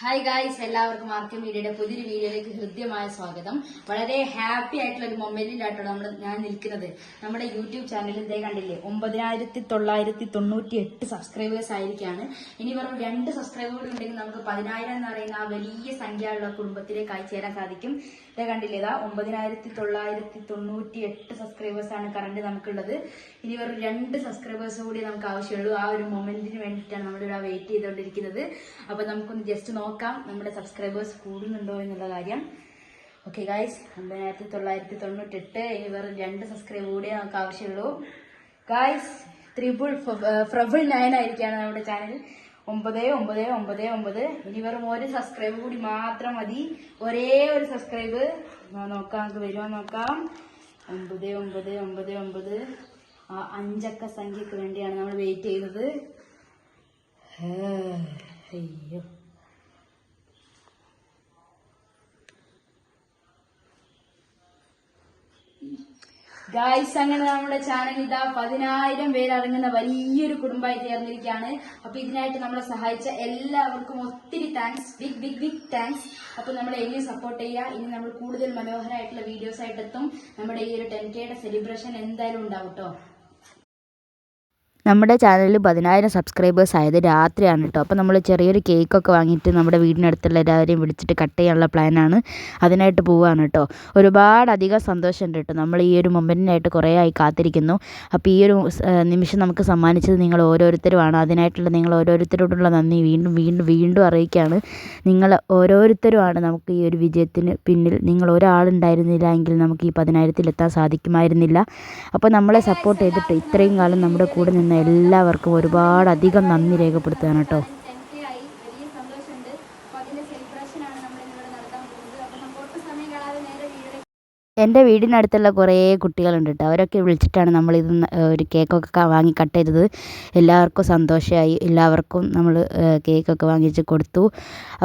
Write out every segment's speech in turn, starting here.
Hi guys, എല്ലാവർക്കും ആർക്കും മീഡിയയുടെ പുതിയൊരു വീഡിയോയിലേക്ക് ഹൃദ്യമായ സ്വാഗതം. വളരെ ഹാപ്പി ആയിട്ടുള്ള ഒരു മൊമെന്റിലായിട്ടാണ് ഞാൻ നിൽക്കുന്നത്. നമ്മുടെ യൂട്യൂബ് ചാനലിൽ ഇതേ കണ്ടില്ലേ, 9998 സബ്സ്ക്രൈബേഴ്സ് ആയിരിക്കാണ്. ഇനി വെറും 2 സബ്സ്ക്രൈബർ ഉണ്ടെങ്കിൽ നമുക്ക് 10,000 എന്ന് പറയുന്ന ആ വലിയ സംഖ്യയുള്ള കുടുംബത്തിലേക്ക് അയച്ചുതരാൻ സാധിക്കും. ഇതേ കണ്ടില്ലേ, 9998 സബ്സ്ക്രൈബേഴ്സ് ആണ് കറന്റ് നമുക്കുള്ളത്. ഇനി വെറും 2 സബ്സ്ക്രൈബേഴ്സ് കൂടി നമുക്ക് ആവശ്യമുള്ളൂ. ആ ഒരു മൊമെന്റിന് വേണ്ടിയിട്ടാണ് നമ്മളിവിടെ വെയിറ്റ് ചെയ്തുകൊണ്ടിരിക്കുന്നത്. അപ്പൊ നമുക്കൊന്ന് ജസ്റ്റ് നോക്കാം നമ്മുടെ സബ്സ്ക്രൈബേഴ്സ് കൂടുന്നുണ്ടോ എന്നുള്ള കാര്യം. Okay guys, 9998. ഇനി വെറും 2 സബ്സ്ക്രൈബ് കൂടി നമുക്ക് ആവശ്യമുള്ളൂ. ഗായ്സ്, 999 ആയിരിക്കാണ് നമ്മുടെ ചാനൽ. 9999. ഇനി വെറും ഒരു സബ്സ്ക്രൈബ് കൂടി മാത്രം മതി. ഒരേ ഒരു സബ്സ്ക്രൈബ് നോക്കാം, നമുക്ക് വരുമോ നോക്കാം. 9999. ആ 5 അക്ക സംഖ്യക്ക് വേണ്ടിയാണ് നമ്മൾ വെയിറ്റ് ചെയ്യുന്നത്. അയ്യോ, ഗായ്സ്, അങ്ങനെ നമ്മുടെ ചാനൽ ഇതാ 10,000 പേരടങ്ങുന്ന വലിയൊരു കുടുംബമായി തീർന്നിരിക്കുകയാണ്. അപ്പൊ ഇതിനായിട്ട് നമ്മളെ സഹായിച്ച എല്ലാവർക്കും ഒത്തിരി താങ്ക്സ്, ബിഗ് താങ്ക്സ്. അപ്പൊ നമ്മളെ ഇനിയും സപ്പോർട്ട് ചെയ്യുക. ഇനി നമ്മൾ കൂടുതൽ മനോഹരമായിട്ടുള്ള വീഡിയോസ് ആയിട്ട് എത്തും. നമ്മുടെ ഈ ഒരു 10K സെലിബ്രേഷൻ എന്തായാലും ഉണ്ടാവും കേട്ടോ. നമ്മുടെ ചാനലിൽ 10,000 സബ്സ്ക്രൈബേഴ്സ് ആയത് രാത്രിയാണ് കേട്ടോ. അപ്പോൾ നമ്മൾ ചെറിയൊരു കേക്കൊക്കെ വാങ്ങിയിട്ട് നമ്മുടെ വീടിനടുത്തുള്ള എല്ലാവരെയും വിളിച്ചിട്ട് കട്ട് ചെയ്യാനുള്ള പ്ലാനാണ്. അതിനായിട്ട് പോവുകയാണ് കേട്ടോ. ഒരുപാടധികം സന്തോഷമുണ്ട് കേട്ടോ. നമ്മൾ ഈ ഒരു മൊമെൻറ്റിനായിട്ട് കുറേ ആയി കാത്തിരിക്കുന്നു. അപ്പോൾ ഈ ഒരു നിമിഷം നമുക്ക് സമ്മാനിച്ചത് നിങ്ങൾ ഓരോരുത്തരുമാണ്. അതിനായിട്ടുള്ള നിങ്ങൾ ഓരോരുത്തരോടുള്ള നന്ദി വീണ്ടും അറിയിക്കുകയാണ്. നിങ്ങൾ ഓരോരുത്തരുമാണ് നമുക്ക് ഈ ഒരു വിജയത്തിന് പിന്നിൽ. നിങ്ങൾ ഒരാളുണ്ടായിരുന്നില്ല എങ്കിൽ നമുക്ക് ഈ 10,000 എത്താൻ സാധിക്കുമായിരുന്നില്ല. അപ്പോൾ നമ്മളെ സപ്പോർട്ട് ചെയ്തിട്ട് ഇത്രയും കാലം നമ്മുടെ കൂടെ നിന്ന് എല്ലാവർക്കും ഒരുപാടധികം നന്ദി രേഖപ്പെടുത്തുകയാണ് കേട്ടോ. എൻ്റെ വീടിനടുത്തുള്ള കുറേ കുട്ടികളുണ്ട് കേട്ടോ. അവരൊക്കെ വിളിച്ചിട്ടാണ് നമ്മളിത് ഒരു കേക്കൊക്കെ വാങ്ങി കട്ട് ചെയ്തത്. എല്ലാവർക്കും സന്തോഷമായി. എല്ലാവർക്കും നമ്മൾ കേക്കൊക്കെ വാങ്ങിച്ച് കൊടുത്തു.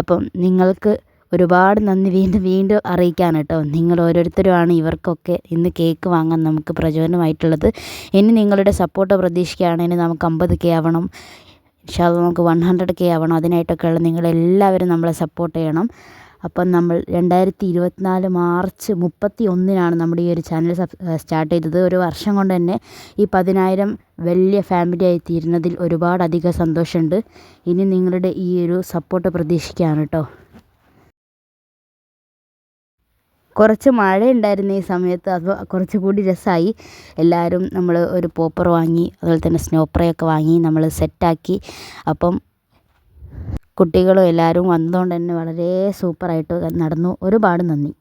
അപ്പം നിങ്ങൾക്ക് ഒരുപാട് നന്ദി വീണ്ടും അറിയിക്കാൻ കേട്ടോ. നിങ്ങൾ ഓരോരുത്തരുമാണ് ഇവർക്കൊക്കെ ഇന്ന് കേക്ക് വാങ്ങാൻ നമുക്ക് പ്രചോദനമായിട്ടുള്ളത്. ഇനി നിങ്ങളുടെ സപ്പോർട്ട് പ്രതീക്ഷിക്കുകയാണെങ്കിൽ നമുക്ക് 50K ആവണം. ഇൻഷാ അല്ലാഹ് നമുക്ക് 100K ആവണം. അതിനായിട്ടൊക്കെയുള്ള നിങ്ങളെല്ലാവരും നമ്മളെ സപ്പോർട്ട് ചെയ്യണം. അപ്പം നമ്മൾ 2024 മാർച്ച് 31 നമ്മുടെ ഈ ഒരു ചാനൽ സ്റ്റാർട്ട് ചെയ്തത്. ഒരു വർഷം കൊണ്ട് തന്നെ ഈ 10,000 വലിയ ഫാമിലി ആയി തീരുന്നതിൽ ഒരുപാടധികം സന്തോഷമുണ്ട്. ഇനി നിങ്ങളുടെ ഈ ഒരു സപ്പോർട്ട് പ്രതീക്ഷിക്കുകയാണ് കേട്ടോ. കുറച്ച് മഴയുണ്ടായിരുന്നു ഈ സമയത്ത്. അപ്പോൾ കുറച്ചുകൂടി രസമായി. എല്ലാവരും നമ്മൾ ഒരു പോപ്പർ വാങ്ങി, അതുപോലെ തന്നെ സ്നോപ്രേ ഒക്കെ വാങ്ങി നമ്മൾ സെറ്റാക്കി. അപ്പം കുട്ടികളും എല്ലാവരും വന്നതുകൊണ്ട് തന്നെ വളരെ സൂപ്പറായിട്ട് നടന്നു. ഒരുപാട് നന്ദി.